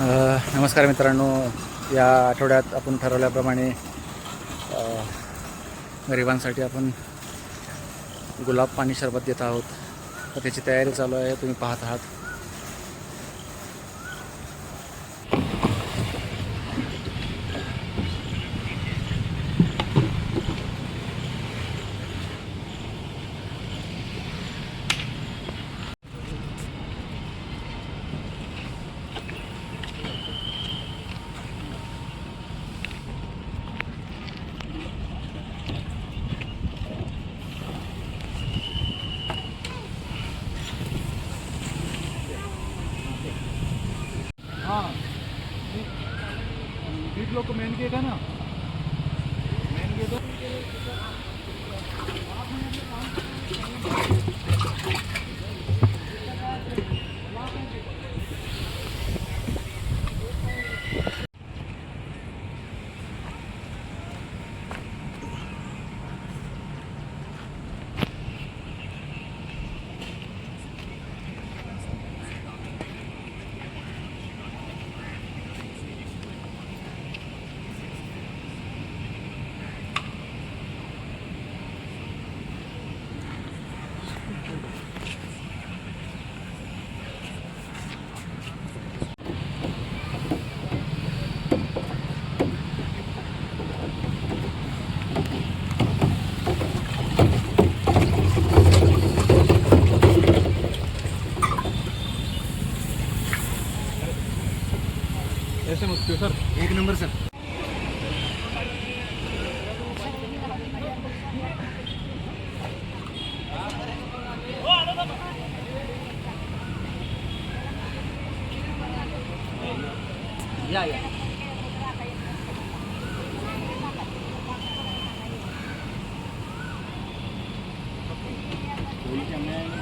नमस्कार मित्रांनो. या आठवड्यात आपण ठरवल्याप्रमाणे गरिबांसाठी आपण गुलाब पाणी सरबत देत आहोत. तर त्याची तयारी चालू आहे, तुम्ही पाहत आहात. हाँ, बीच लोग को मेन गेट है ना, मेन गेट ऐसे मत क्यों सर, एक नंबर सर. या कोई क्या मैं